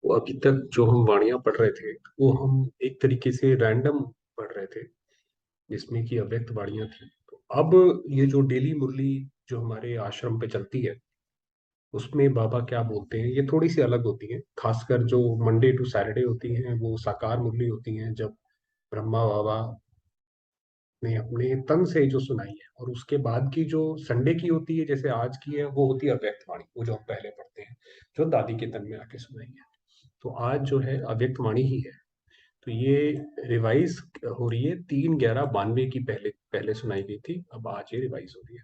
वो अभी तक जो हम वाणियां पढ़ रहे थे वो हम एक तरीके से रैंडम पढ़ रहे थे, जिसमें कि अव्यक्त वाणियां थी। तो अब ये जो डेली मुरली जो हमारे आश्रम पे चलती है, उसमें बाबा क्या बोलते हैं ये थोड़ी सी अलग होती है। खासकर जो मंडे टू सैटरडे होती हैं वो साकार मुरली होती हैं, जब ब्रह्मा बाबा ने अपने तन से जो सुनाई है। और उसके बाद की जो संडे की होती है, जैसे आज की है, वो होती है अव्यक्त वाणी, वो जो हम पहले पढ़ते हैं, जो दादी के तन में आके सुनाई है। तो आज जो है अव्यक्त वाणी ही है। तो ये रिवाइज हो रही है, 3/11/92 की पहले पहले सुनाई गई थी, अब आज ये रिवाइज हो रही है।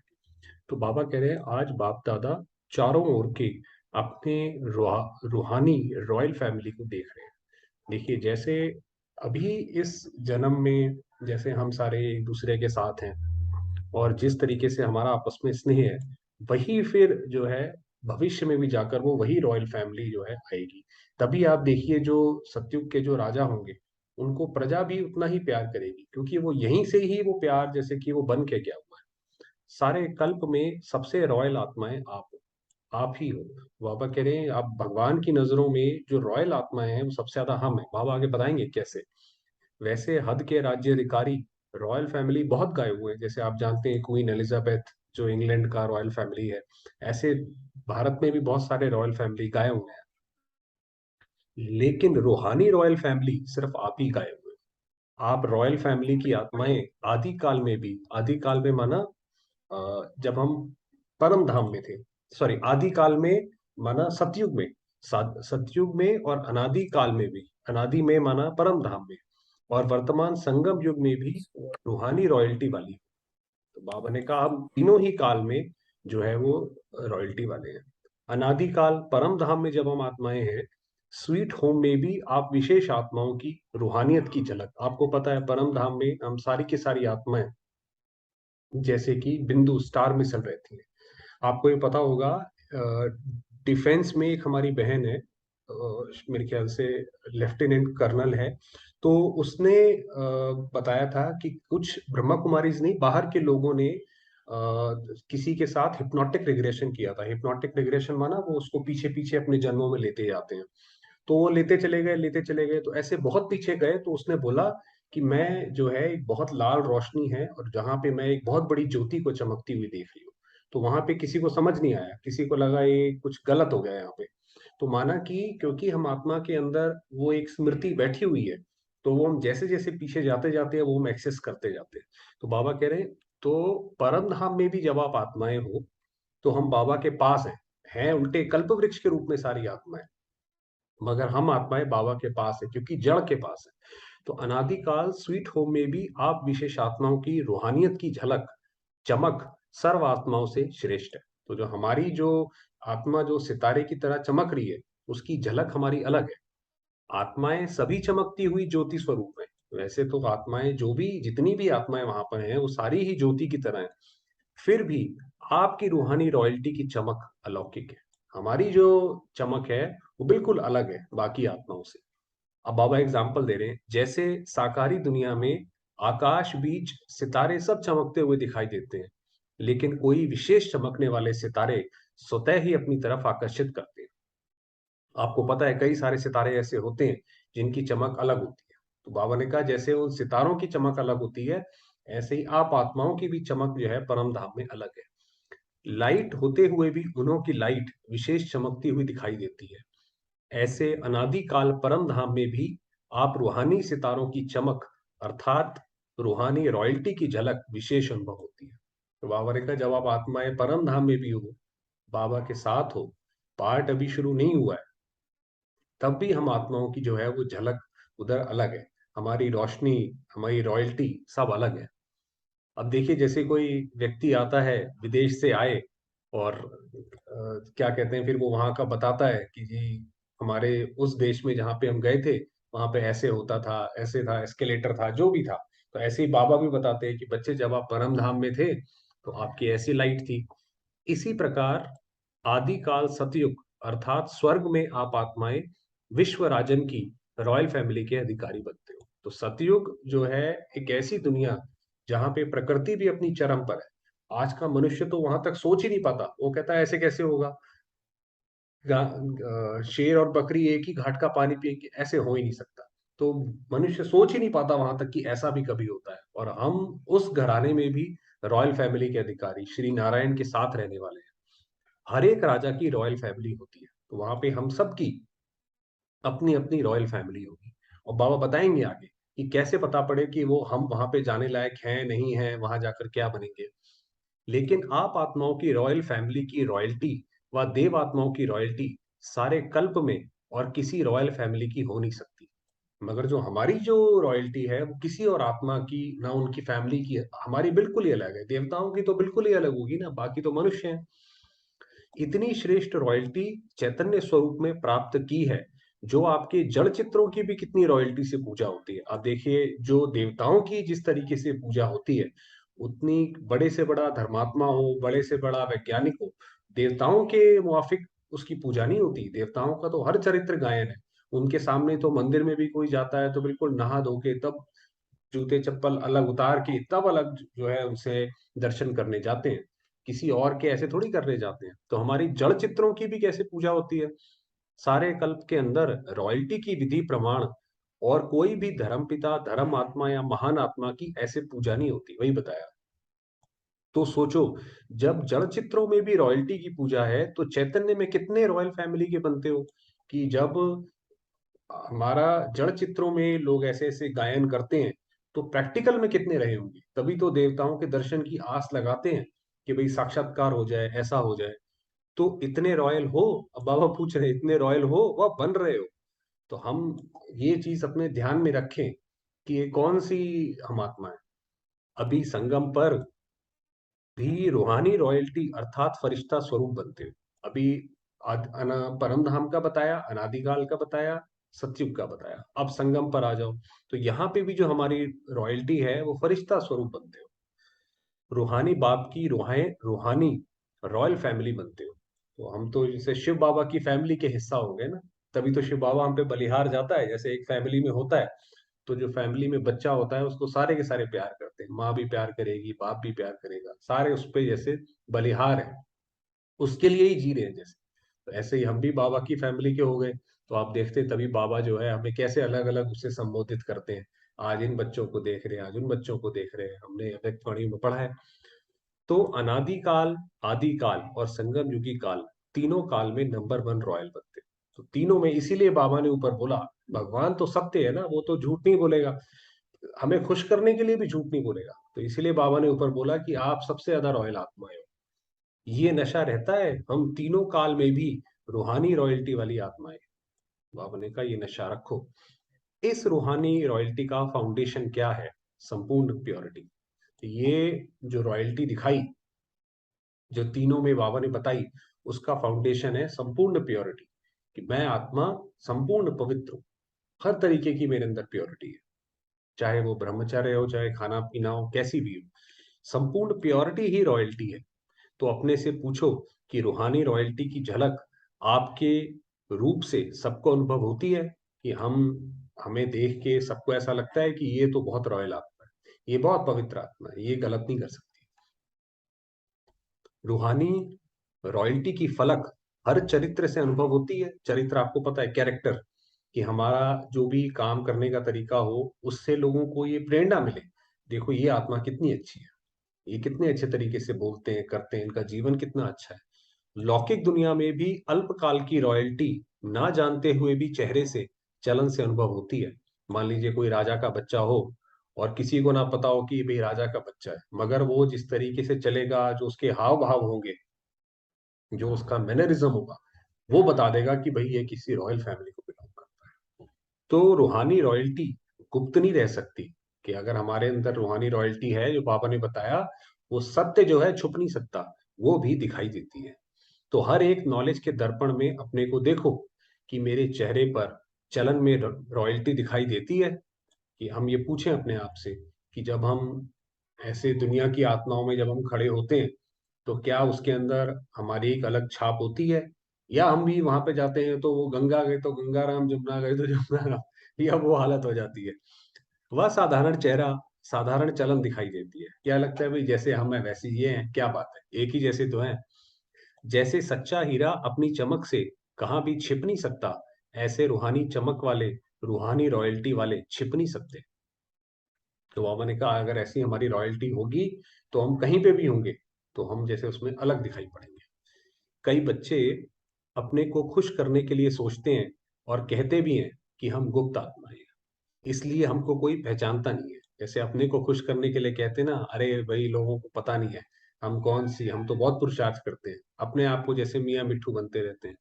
तो बाबा कह रहे हैं आज बाप दादा चारों ओर के अपने रूहानी रॉयल फैमिली को देख रहे हैं। देखिए, जैसे अभी इस जन्म में जैसे हम सारे एक दूसरे के साथ हैं और जिस तरीके से हमारा आपस में स्नेह है, वही फिर जो है भविष्य में भी जाकर वो वही रॉयल फैमिली जो है आएगी। तभी आप देखिए, जो सतयुग के जो राजा होंगे, उनको प्रजा भी उतना ही प्यार करेगी, क्योंकि वो यहीं से ही वो प्यार जैसे कि वो बन के गया हुआ है। सारे कल्प में सबसे रॉयल आत्माएं आप ही हो। बाबा कह रहे हैं आप भगवान की नजरों में जो रॉयल आत्माएं हैं वो सबसे ज्यादा हम है। बाबा आगे बताएंगे कैसे। वैसे हद के राज्य अधिकारी रॉयल फैमिली बहुत गाए हुए हैं, जैसे आप जानते हैं क्वीन एलिजाबेथ जो इंग्लैंड का रॉयल फैमिली है। ऐसे भारत में भी बहुत सारे रॉयल फैमिली गाए हुए हैं, लेकिन रूहानी रॉयल फैमिली सिर्फ आप ही गाए हुए हैं। आप रॉयल फैमिली की आत्माएं आदि काल में भी, आदि काल में माना जब हम परम धाम में थे, सॉरी आदि काल में माना सतयुग में, सतयुग में और अनादि काल में भी, अनादि में माना परम धाम में, और वर्तमान संगम युग में भी रूहानी रॉयल्टी वाली। तो बाबा ने कहा हम तीनों ही काल में जो है वो रॉयल्टी वाले हैं। अनादि काल परम धाम में जब हम आत्माएं हैं, स्वीट होम में भी आप विशेष आत्माओं की रूहानियत की झलक। आपको पता है परम धाम में हम सारी की सारी आत्माएं जैसे कि बिंदु स्टार में चल रहती हैं। आपको ये पता होगा, डिफेंस में एक हमारी बहन है, मेरे ख्याल से लेफ्टिनेंट कर्नल है। तो उसने बताया था कि कुछ ब्रह्मा कुमारीज नहीं, बाहर के लोगों ने किसी के साथ हिप्नोटिक रिग्रेशन किया था। हिप्नोटिक रिग्रेशन माना वो उसको पीछे पीछे अपने जन्मों में लेते जाते हैं। तो वो लेते चले गए, तो ऐसे बहुत पीछे गए तो उसने बोला कि मैं जो है एक बहुत लाल रोशनी है और जहां पे मैं एक बहुत बड़ी ज्योति को चमकती हुई देख रही हूँ। तो वहां पे किसी को समझ नहीं आया, किसी को लगा ये कुछ गलत हो गया यहाँ पे। तो माना कि क्योंकि हम आत्मा के अंदर वो एक स्मृति बैठी हुई है, तो वो हम जैसे जैसे पीछे जाते जाते हैं वो हम एक्सेस करते जाते हैं। तो बाबा कह रहे हैं तो परम धाम में भी जब आप आत्माएं हो तो हम बाबा के पास हैं उल्टे कल्प वृक्ष के रूप में सारी आत्माएं, मगर हम आत्माएं बाबा के पास है क्योंकि जड़ के पास है। तो अनादिकाल स्वीट होम में भी आप विशेष आत्माओं की रूहानियत की झलक, चमक सर्व आत्माओं से श्रेष्ठ है। तो जो हमारी जो आत्मा जो सितारे की तरह चमक रही है, उसकी झलक हमारी अलग है। आत्माएं सभी चमकती हुई ज्योति स्वरूप है। वैसे तो आत्माएं जो भी जितनी भी आत्माएं वहां पर हैं वो सारी ही ज्योति की तरह है। फिर भी आपकी रूहानी रॉयल्टी की चमक अलौकिक है। हमारी जो चमक है वो बिल्कुल अलग है बाकी आत्माओं से। अब बाबा एग्जाम्पल दे रहे हैं, जैसे साकारी दुनिया में आकाश बीज सितारे सब चमकते हुए दिखाई देते हैं, लेकिन कोई विशेष चमकने वाले सितारे स्वतः ही अपनी तरफ आकर्षित करते हैं। आपको पता है कई सारे सितारे ऐसे होते हैं जिनकी चमक अलग होती है। तो बाबा ने कहा जैसे उन सितारों की चमक अलग होती है, ऐसे ही आप आत्माओं की भी चमक जो है परम धाम में अलग है। लाइट होते हुए भी उन्हों की लाइट विशेष चमकती हुई दिखाई देती है। ऐसे अनादि काल परम धाम में भी आप रूहानी सितारों की चमक अर्थात रूहानी रॉयल्टी की झलक विशेष अनुभव होती है। तो बाबा ने कहा जब आप आत्माएं परम धाम में भी हो, बाबा के साथ हो, पार्ट अभी शुरू नहीं हुआ है, तब भी हम आत्माओं की जो है वो झलक उधर अलग है। हमारी रोशनी, हमारी रॉयल्टी सब अलग है। अब देखिए, जैसे कोई व्यक्ति आता है विदेश से आए और क्या कहते हैं, फिर वो वहां का बताता है कि जी हमारे उस देश में जहाँ पे हम गए थे, वहां पे ऐसे होता था, ऐसे था, एस्केलेटर था, जो भी था। तो ऐसे ही बाबा भी बताते हैं कि बच्चे जब आप परम धाम में थे तो आपकी ऐसी लाइट थी। इसी प्रकार आदिकाल सतयुग अर्थात स्वर्ग में आप आत्माएं विश्व राजन की रॉयल फैमिली के अधिकारी बनते हो। तो सतयुग जो है एक ऐसी दुनिया जहां पे प्रकृति भी अपनी चरम पर है। आज का मनुष्य तो वहां तक सोच ही नहीं पाता, वो कहता है ऐसे कैसे होगा। शेर और बकरी एक ही घाट का पानी पिएंगे, ऐसे हो ही नहीं सकता। तो मनुष्य सोच ही नहीं पाता वहां तक कि ऐसा भी कभी होता है। और हम उस घराने में भी रॉयल फैमिली के अधिकारी श्री नारायण के साथ रहने वाले हैं। हर एक राजा की रॉयल फैमिली होती है, तो वहां पे हम सबकी अपनी अपनी रॉयल फैमिली होगी। और बाबा बताएंगे आगे कि कैसे पता पड़े कि वो हम वहां पे जाने लायक हैं नहीं हैं, वहां जाकर क्या बनेंगे। लेकिन आप आत्माओं की रॉयल फैमिली की रॉयल्टी व देव आत्माओं की रॉयल्टी सारे कल्प में और किसी रॉयल फैमिली की हो नहीं सकती। मगर जो हमारी जो रॉयल्टी है वो किसी और आत्मा की ना उनकी फैमिली की है, हमारी बिल्कुल ही अलग है। देवताओं की तो बिल्कुल ही अलग होगी ना, बाकी तो मनुष्य हैं। इतनी श्रेष्ठ रॉयल्टी चैतन्य स्वरूप में प्राप्त की है, जो आपके जड़ चित्रों की भी कितनी रॉयल्टी से पूजा होती है। आप देखिए, जो देवताओं की जिस तरीके से पूजा होती है, उतनी बड़े से बड़ा धर्मात्मा हो, बड़े से बड़ा वैज्ञानिक हो, देवताओं के मुआफिक उसकी पूजा नहीं होती। देवताओं का तो हर चरित्र गायन है। उनके सामने तो मंदिर में भी कोई जाता है तो बिल्कुल नहा धो के, तब जूते चप्पल अलग उतार के, तब अलग जो है उनसे दर्शन करने जाते हैं। किसी और के ऐसे थोड़ी करने जाते हैं। तो हमारी जड़ चित्रों की भी कैसे पूजा होती है। सारे कल्प के अंदर रॉयल्टी की विधि प्रमाण और कोई भी धर्म पिता, धर्म आत्मा या महान आत्मा की ऐसे पूजा नहीं होती, वही बताया। तो सोचो, जब जड़ चित्रों में भी रॉयल्टी की पूजा है, तो चैतन्य में कितने रॉयल फैमिली के बनते हो। कि जब हमारा जड़ चित्रों में लोग ऐसे ऐसे गायन करते हैं, तो प्रैक्टिकल में कितने रहे होंगे। तभी तो देवताओं के दर्शन की आस लगाते हैं कि भाई साक्षात्कार हो जाए, ऐसा हो जाए। तो इतने रॉयल हो, अब बाबा पूछ रहे हैं, इतने रॉयल हो वह बन रहे हो। तो हम ये चीज अपने ध्यान में रखें कि ये कौन सी हम आत्मा है। अभी संगम पर भी रूहानी रॉयल्टी अर्थात फरिश्ता स्वरूप बनते हो। अभी परम धाम का बताया, अनादिकाल का बताया, सतयुग का बताया। अब संगम पर आ जाओ, तो यहाँ पे भी जो हमारी रॉयल्टी है वो फरिश्ता स्वरूप बनते हो। रूहानी बाप की रूहानी रॉयल फैमिली बनते हो। तो हम तो जैसे शिव बाबा की फैमिली के हिस्सा हो गए ना। तभी तो शिव बाबा हम पे बलिहार जाता है। जैसे एक फैमिली में होता है, तो जो फैमिली में बच्चा होता है उसको सारे के सारे प्यार करते हैं, माँ भी प्यार करेगी, बाप भी प्यार करेगा, सारे उस पे जैसे बलिहार है, उसके लिए ही जी रहे हैं जैसे। तो ऐसे ही हम भी बाबा की फैमिली के हो गए। तो आप देखते हैं तभी बाबा जो है हमें कैसे अलग अलग उससे संबोधित करते हैं। आज इन बच्चों को देख रहे हैं, आज उन बच्चों को देख रहे हैं, हमने अव्यक्तवाणी में पढ़ा है। तो अनादिकाल, आदिकाल और संगम युगी काल, तीनों काल में नंबर वन रॉयल बनते हैं। तो तीनों में इसीलिए बाबा ने ऊपर बोला, भगवान तो सत्य है ना, वो तो झूठ नहीं बोलेगा। हमें खुश करने के लिए भी झूठ नहीं बोलेगा। तो इसीलिए बाबा ने ऊपर बोला कि आप सबसे ज्यादा रॉयल आत्माएं हो। ये नशा रहता है हम तीनों काल में भी रूहानी रॉयल्टी वाली आत्माएं। बाबा ने कहा ये नशा रखो। इस रूहानी रॉयल्टी का फाउंडेशन क्या है? संपूर्ण प्योरिटी। ये जो रॉयल्टी दिखाई, जो तीनों में बाबा ने बताई, उसका फाउंडेशन है संपूर्ण प्योरिटी। कि मैं आत्मा संपूर्ण पवित्र हूं। हर तरीके की मेरे अंदर प्योरिटी है। चाहे वो ब्रह्मचर्य हो, चाहे खाना पीना हो, कैसी भी हो, संपूर्ण प्योरिटी ही रॉयल्टी है। तो अपने से पूछो कि रूहानी रॉयल्टी की झलक आपके रूप से सबको अनुभव होती है। कि हमें देख के सबको ऐसा लगता है कि ये तो बहुत रॉयल आत्मा है, ये बहुत पवित्र आत्मा है, ये गलत नहीं कर सकती। रूहानी रॉयल्टी की फलक हर चरित्र से अनुभव होती है। चरित्र आपको पता है, कैरेक्टर। कि हमारा जो भी काम करने का तरीका हो, उससे लोगों को ये प्रेरणा मिले, देखो ये आत्मा कितनी अच्छी है, ये कितने अच्छे तरीके से बोलते हैं, करते हैं, इनका जीवन कितना अच्छा है। लौकिक दुनिया में भी अल्पकाल की रॉयल्टी ना जानते हुए भी चेहरे से, चलन से अनुभव होती है। मान लीजिए कोई राजा का बच्चा हो, और किसी को ना पता हो कि ये भाई राजा का बच्चा है, मगर वो जिस तरीके से चलेगा, जो उसके हाव भाव होंगे, जो उसका मैनरिज्म होगा, वो बता देगा कि भाई ये किसी रॉयल फैमिली को बिलोंग करता है। तो रूहानी रॉयल्टी गुप्त नहीं रह सकती। कि अगर हमारे अंदर रूहानी रॉयल्टी है, जो पापा ने बताया, वो सत्य जो है छुप नहीं सकता, वो भी दिखाई देती है। तो हर एक नॉलेज के दर्पण में अपने को देखो कि मेरे चेहरे पर चलन में रॉयल्टी दिखाई देती है। कि हम ये पूछें अपने आप से कि जब हम ऐसे दुनिया की आत्माओं में जब हम खड़े होते हैं, तो क्या उसके अंदर हमारी एक अलग छाप होती है? या हम भी वहां पे जाते हैं तो वो गंगा गए तो गंगा राम, जमुना गए तो जमुना राम, या वो हालत हो जाती है। वह साधारण चेहरा, साधारण चलन दिखाई देती है। क्या लगता है भाई जैसे हम हैं वैसे ये हैं, क्या बात है, एक ही जैसे तो हैं। जैसे सच्चा हीरा अपनी चमक से कहाँ भी छिप नहीं सकता, ऐसे रूहानी चमक वाले, रूहानी रॉयल्टी वाले छिप नहीं सकते। तो बाबा ने कहा अगर ऐसी हमारी रॉयल्टी होगी तो हम कहीं पे भी होंगे तो हम जैसे उसमें अलग दिखाई पड़ेंगे। कई बच्चे अपने को खुश करने के लिए सोचते हैं और कहते भी हैं कि हम गुप्त आत्मा हैं, इसलिए हमको कोई पहचानता नहीं है। जैसे अपने को खुश करने के लिए कहते हैं ना, अरे भाई लोगों को पता नहीं है हम कौन सी, हम तो बहुत पुरुषार्थ करते हैं, अपने आप को जैसे मियाँ मिट्ठू बनते रहते हैं।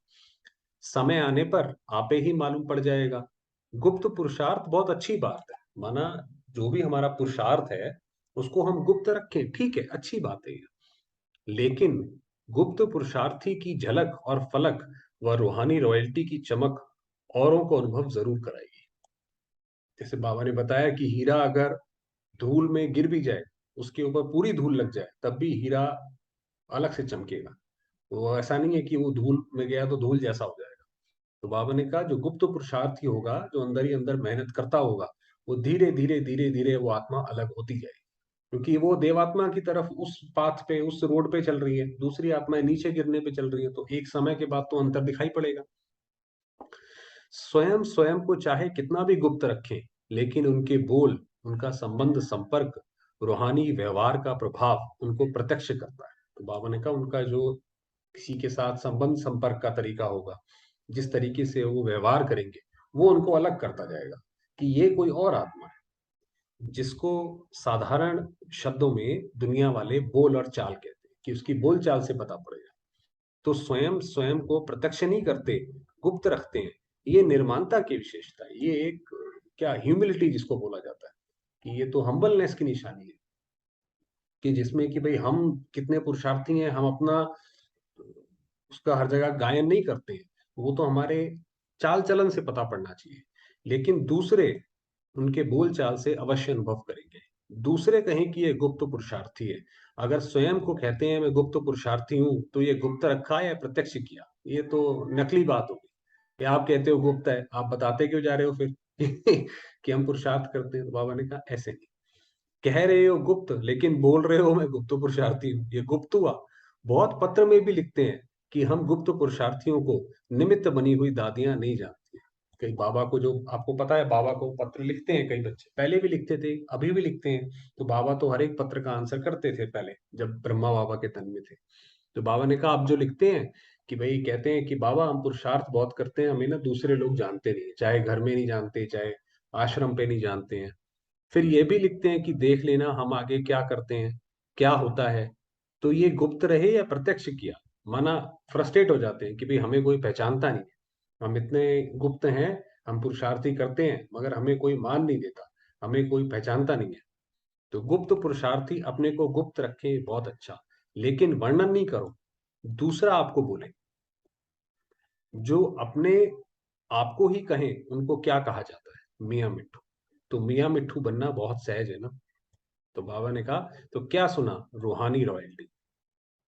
समय आने पर आपे ही मालूम पड़ जाएगा। गुप्त पुरुषार्थ बहुत अच्छी बात है, माना जो भी हमारा पुरुषार्थ है उसको हम गुप्त रखें, ठीक है, अच्छी बात है ये। लेकिन गुप्त पुरुषार्थी की झलक और फलक व रूहानी रॉयल्टी की चमक औरों को अनुभव जरूर कराएगी। जैसे बाबा ने बताया कि हीरा अगर धूल में गिर भी जाए, उसके ऊपर पूरी धूल लग जाए, तब भी हीरा अलग से चमकेगा। वो ऐसा नहीं है कि वो धूल में गया तो धूल जैसा हो जाएगा। तो बाबा ने कहा जो गुप्त पुरुषार्थी होगा, जो अंदर ही अंदर मेहनत करता होगा, वो धीरे धीरे धीरे धीरे वो आत्मा अलग होती जाएगी। क्योंकि वो देवात्मा की तरफ उस पाथ पे, उस रोड पे चल रही है, दूसरी आत्माएं नीचे गिरने पे चल रही है, तो एक समय के बाद तो अंतर दिखाई पड़ेगा। स्वयं स्वयं को चाहे कितना भी गुप्त रखें, लेकिन उनके बोल, उनका संबंध, संपर्क, रूहानी व्यवहार का प्रभाव उनको प्रत्यक्ष करता है। तो बाबा ने कहा उनका जो किसी के साथ संबंध संपर्क का तरीका होगा, जिस तरीके से वो व्यवहार करेंगे, वो उनको अलग करता जाएगा कि ये कोई और आत्मा है, जिसको साधारण शब्दों में दुनिया वाले बोल और चाल कहते हैं, कि उसकी बोल चाल से पता पड़ेगा। तो स्वयं स्वयं को प्रत्यक्ष नहीं करते, गुप्त रखते हैं। ये निर्माणता की विशेषता है, ये एक क्या ह्यूमिलिटी जिसको बोला जाता है, कि ये तो हम्बलनेस की निशानी है, कि जिसमें कि भाई हम कितने पुरुषार्थी हैं, हम अपना उसका हर जगह गायन नहीं करते हैं, वो तो हमारे चाल चलन से पता पड़ना चाहिए। लेकिन दूसरे उनके बोल चाल से अवश्य अनुभव करेंगे। दूसरे कहें कि ये गुप्त पुरुषार्थी है, अगर स्वयं को कहते हैं मैं गुप्त पुरुषार्थी हूँ, तो ये गुप्त रखा है या प्रत्यक्ष किया, ये तो नकली बात होगी। कि आप कहते हो गुप्त है, आप बताते क्यों जा रहे हो फिर कि हम पुरुषार्थ करते हैं। तो बाबा ने कहा ऐसे नहीं, कह रहे हो गुप्त लेकिन बोल रहे हो मैं गुप्त पुरुषार्थी हूँ, ये गुप्त हुआ। बहुत पत्र में भी लिखते हैं कि हम गुप्त पुरुषार्थियों को निमित्त बनी हुई दादियां नहीं जानती हैं। कई बाबा को, जो आपको पता है, बाबा को पत्र लिखते हैं कई बच्चे, पहले भी लिखते थे, अभी भी लिखते हैं। तो बाबा तो हर एक पत्र का आंसर करते थे पहले, जब ब्रह्मा बाबा के तन में थे। तो बाबा ने कहा आप जो लिखते हैं कि भाई कहते हैं कि बाबा हम पुरुषार्थ बहुत करते हैं, हमें ना दूसरे लोग जानते नहीं है, चाहे घर में नहीं जानते, चाहे आश्रम पे नहीं जानते हैं। फिर ये भी लिखते हैं कि देख लेना हम आगे क्या करते हैं, क्या होता है। तो ये गुप्त रहे या प्रत्यक्ष किया, माना फ्रस्ट्रेट हो जाते हैं कि भाई हमें कोई पहचानता नहीं है, हम इतने गुप्त हैं, हम पुरुषार्थी करते हैं मगर हमें कोई मान नहीं देता, हमें कोई पहचानता नहीं है। तो गुप्त पुरुषार्थी अपने को गुप्त रखे, बहुत अच्छा, लेकिन वर्णन नहीं करो, दूसरा आपको बोले। जो अपने आपको ही कहें उनको क्या कहा जाता है, मियाँ मिट्ठू। तो मियाँ मिट्ठू बनना बहुत सहज है ना। तो बाबा ने कहा तो क्या सुना, रूहानी रॉयल्टी।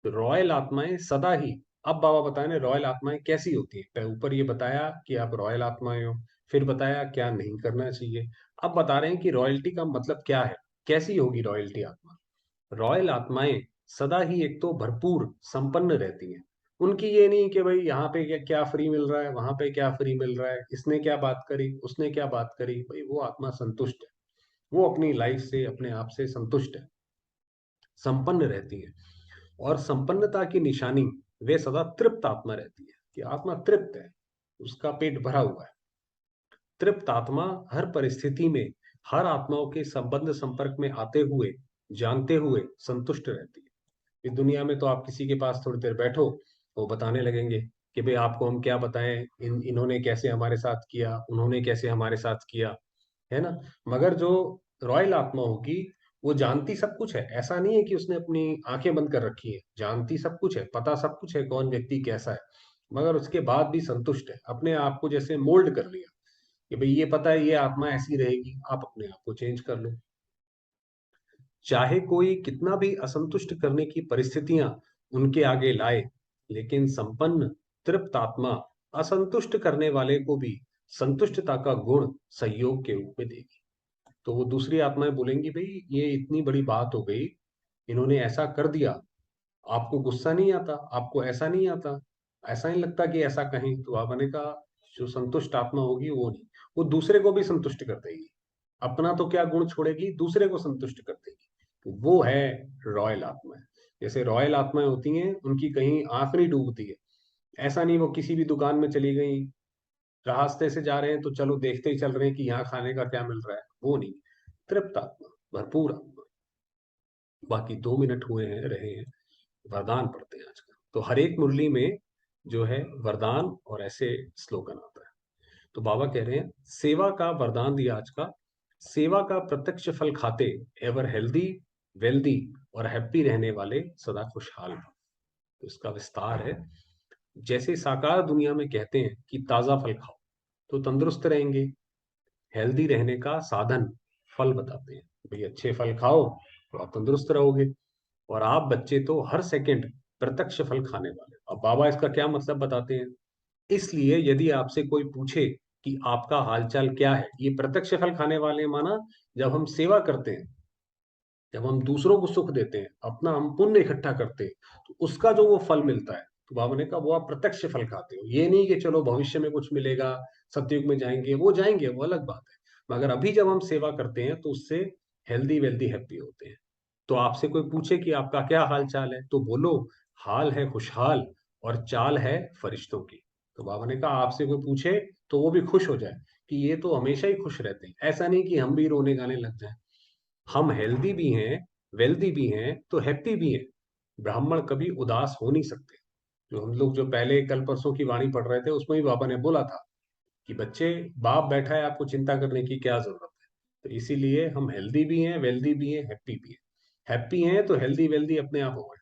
तो रॉयल आत्माएं सदा ही, अब बाबा बताए ना रॉयल आत्माएं कैसी होती है, पहले ऊपर ये बताया कि आप रॉयल आत्माएं हो, फिर बताया क्या नहीं करना चाहिए, अब बता रहे हैं कि रॉयल्टी का मतलब क्या है, कैसी होगी रॉयल्टी आत्मा। रॉयल आत्माएं सदा ही एक तो भरपूर संपन्न रहती हैं। उनकी ये नहीं कि भाई यहाँ पे क्या क्या फ्री मिल रहा है, वहां पे क्या फ्री मिल रहा है, इसने क्या बात करी, उसने क्या बात करी, भाई वो आत्मा संतुष्ट है, वो अपनी लाइफ से, अपने आप से संतुष्ट है, संपन्न रहती है। और संपन्नता की निशानी, वे सदा तृप्त आत्मा रहती है, कि आत्मा तृप्त है, उसका पेट भरा हुआ है। तृप्त आत्मा हर परिस्थिति में, हर आत्माओं के संबंध संपर्क में आते हुए, जानते हुए संतुष्ट रहती है। इस दुनिया में तो आप किसी के पास थोड़ी देर बैठो, वो बताने लगेंगे कि भाई आपको हम क्या बताएं, इन्होंने कैसे हमारे साथ किया, उन्होंने कैसे हमारे साथ किया, है ना। मगर जो रॉयल आत्मा होगी, वो जानती सब कुछ है, ऐसा नहीं है कि उसने अपनी आंखें बंद कर रखी है, जानती सब कुछ है, पता सब कुछ है कौन व्यक्ति कैसा है, मगर उसके बाद भी संतुष्ट है, अपने आप को जैसे मोल्ड कर लिया कि भाई ये पता है ये आत्मा ऐसी रहेगी, आप अपने आप को चेंज कर लो। चाहे कोई कितना भी असंतुष्ट करने की परिस्थितियां उनके आगे लाए, लेकिन संपन्न तृप्त आत्मा असंतुष्ट करने वाले को भी संतुष्टता का गुण सहयोग के रूप में देगी। तो वो दूसरी आत्माएं बोलेंगी भाई ये इतनी बड़ी बात हो गई, इन्होंने ऐसा कर दिया, आपको गुस्सा नहीं आता, आपको ऐसा नहीं आता, ऐसा नहीं लगता कि ऐसा कहीं, तो बाबा ने कहा जो संतुष्ट आत्मा होगी वो नहीं, वो दूसरे को भी संतुष्ट कर देगी। अपना तो क्या गुण छोड़ेगी, दूसरे को संतुष्ट कर देगी। तो वो है रॉयल आत्मा। जैसे रॉयल आत्माएं होती हैं, उनकी कहीं आंख नहीं डूबती है। ऐसा नहीं वो किसी भी दुकान में चली गई, रास्ते से जा रहे हैं तो चलो देखते ही चल रहे हैं कि यहाँ खाने का क्या मिल रहा है, वो नहीं। तृप्त आत्मा, भरपूर आत्मा। बाकी 2 मिनट हुए हैं रहे हैं, वरदान पढ़ते हैं आज का। तो हर एक मुरली में जो है वरदान और ऐसे स्लोगन आता है। तो बाबा कह रहे हैं सेवा का वरदान दिया आज का। सेवा का प्रत्यक्ष फल खाते एवर हेल्दी, वेल्दी और हैप्पी रहने वाले सदा खुशहाल भव। तो इसका विस्तार है। जैसे साकार दुनिया में कहते हैं कि ताजा फल खाओ तो तंदुरुस्त रहेंगे, हेल्दी रहने का साधन फल बताते हैं, भाई अच्छे फल खाओ तो आप तंदुरुस्त रहोगे। और आप बच्चे तो हर सेकंड प्रत्यक्ष फल खाने वाले। अब बाबा इसका क्या मतलब बताते हैं। इसलिए यदि आपसे कोई पूछे कि आपका हालचाल क्या है, ये प्रत्यक्ष फल खाने वाले हैं। माना जब हम सेवा करते हैं, जब हम दूसरों को सुख देते हैं, अपना हम पुण्य इकट्ठा करते हैं, तो उसका जो वो फल मिलता है, तो बाबा ने कहा वो आप प्रत्यक्ष फल खाते हो। ये नहीं कि चलो भविष्य में कुछ मिलेगा, सतयुग में जाएंगे, वो जाएंगे, वो अलग बात है। मगर अभी जब हम सेवा करते हैं तो उससे हेल्दी वेल्दी हैप्पी होते हैं। तो आपसे कोई पूछे कि आपका क्या हाल चाल है, तो बोलो हाल है खुशहाल और चाल है फरिश्तों की। तो बाबा ने कहा आपसे कोई पूछे तो वो भी खुश हो जाए कि ये तो हमेशा ही खुश रहते हैं। ऐसा नहीं कि हम भी रोने गाने लग जाएं। हम हेल्दी भी हैं, वेल्दी भी हैं, तो हैप्पी भी हैं। ब्राह्मण कभी उदास हो नहीं सकते। जो हम लोग जो पहले कल परसों की वाणी पढ़ रहे थे उसमें भी बाबा ने बोला था कि बच्चे, बाप बैठा है, आपको चिंता करने की क्या जरूरत है। तो इसीलिए हम हेल्दी भी हैं, वेल्दी भी हैं, हैप्पी भी हैं। हैप्पी हैं तो हेल्दी वेल्दी अपने आप हो गए।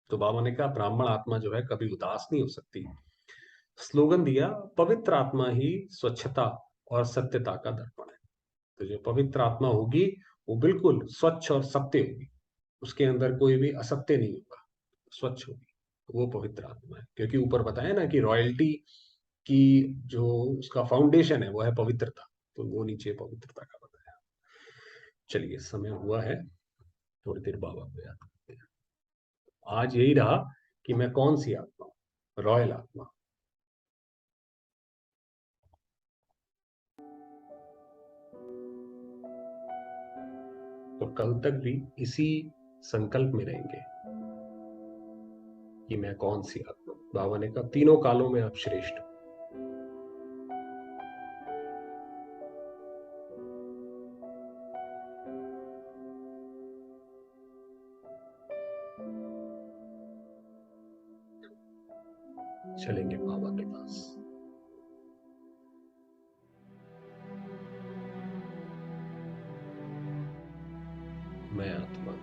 तो बाबा ने कहा ब्राह्मण आत्मा जो है कभी उदास नहीं हो सकती। स्लोगन दिया पवित्र आत्मा ही स्वच्छता और सत्यता का दर्पण है। तो जो पवित्र आत्मा होगी वो बिल्कुल स्वच्छ और सत्य होगी, उसके अंदर कोई भी असत्य नहीं होगा, स्वच्छ होगी। वो पवित्र आत्मा है, क्योंकि ऊपर बताया ना कि रॉयल्टी की जो उसका फाउंडेशन है वो है पवित्रता। तो वो नीचे पवित्रता का बताया। चलिए समय हुआ है, थोड़ी देर बाबा को याद करते हैं। आज यही रहा कि मैं कौन सी आत्मा हूं, रॉयल आत्मा। तो कल तक भी इसी संकल्प में रहेंगे कि मैं कौन सी आत्मा हूं। बाबा ने कहा तीनों कालों में आप श्रेष्ठ हो। चलेंगे बाबा के पास। मैं आत्मा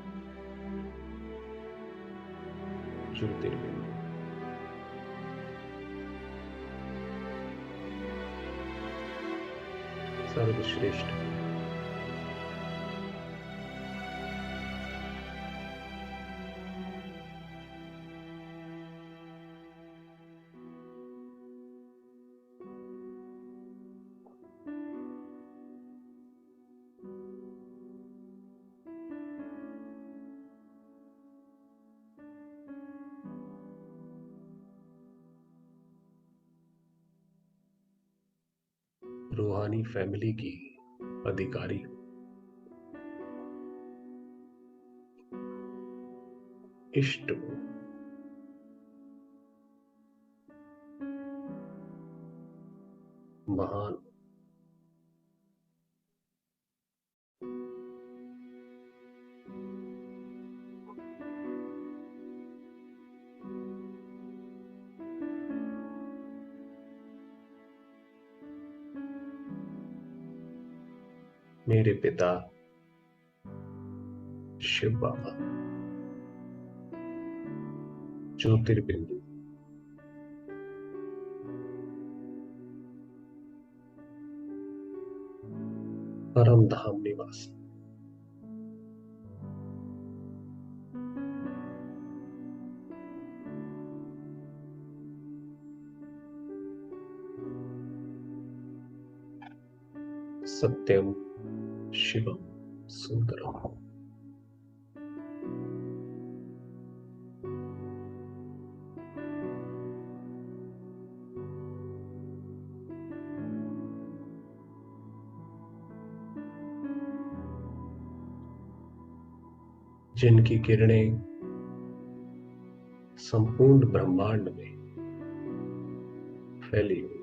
ज्योतिर्बिंदु, सर्वश्रेष्ठ। रूहानी फैमिली की अधिकारी हूं, इष्ट हूं, महान, मेरे पिता शिव बाबा ज्योतिर्बिंदु, परम धाम निवासी, सत्यम शिवम सुंदरम। जिनकी किरणें संपूर्ण ब्रह्मांड में फैली हुई है।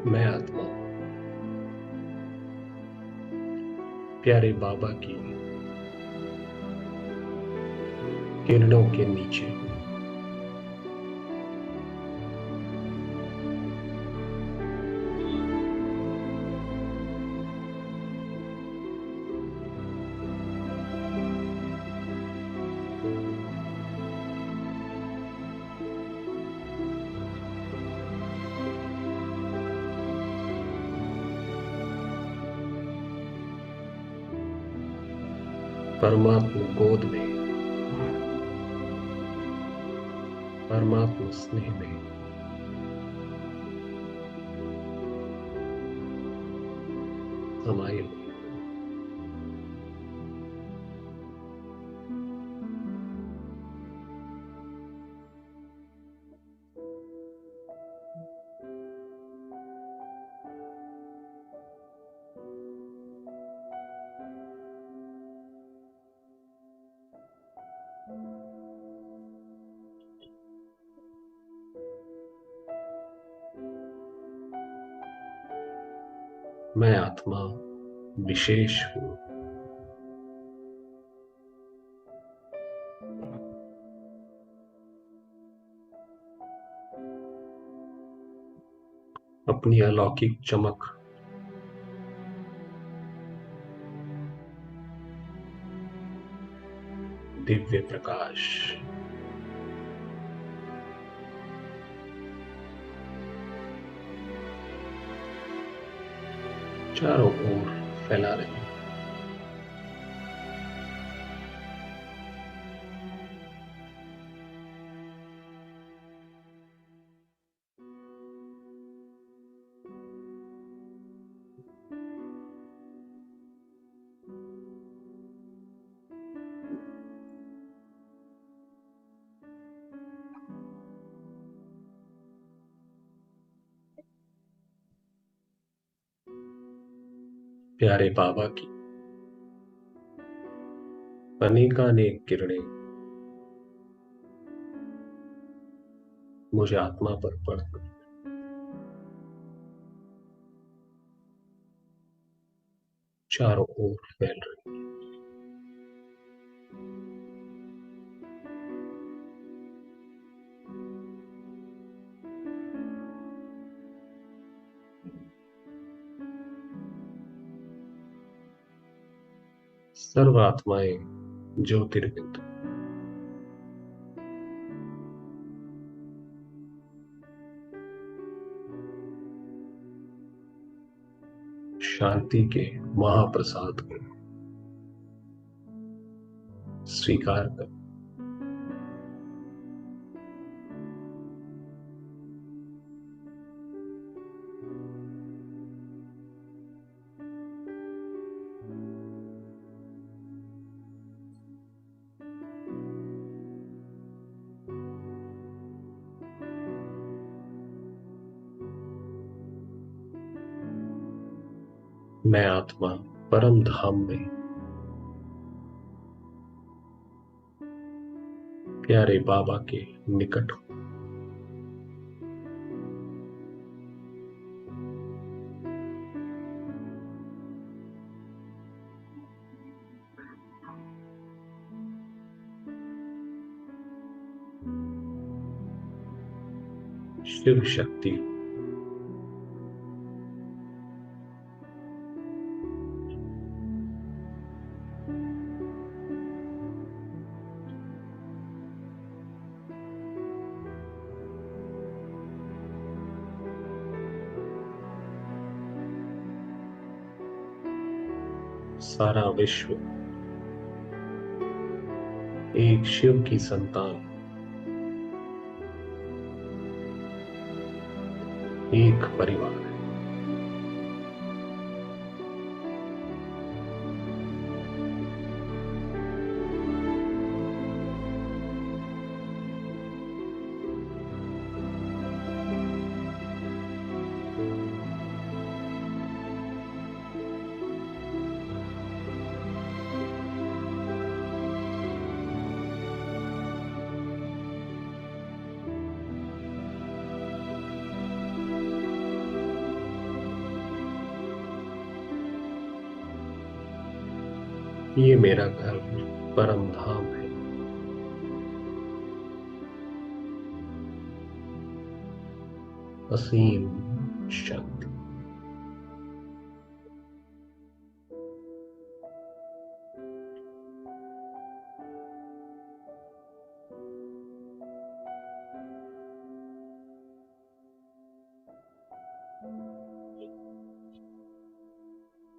मैं आत्मा प्यारे बाबा की किरणों के नीचे हूँ। परमात्मा गोद में, परमात्मा स्नेह में समाये हुए। मैं आत्मा विशेष हूँ। अपनी अलौकिक चमक दिव्य प्रकाश चारों ओर फैला रही है। प्यारे बाबा की अनेकानेक किरणें मुझे आत्मा पर पड़कर चारों ओर फैल रही है। सर्व आत्माएं ज्योतिर्बिंदु शांति के महाप्रसाद को स्वीकार कर मैं आत्मा परम धाम में प्यारे बाबा के निकट हूँ। शिव शक्ति सारा विश्व एक शिव की संतान, एक परिवार है। ये मेरा घर परम धाम है। असीम शक्ति।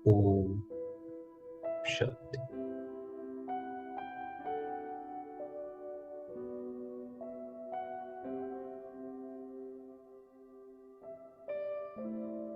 ओम शक्ति।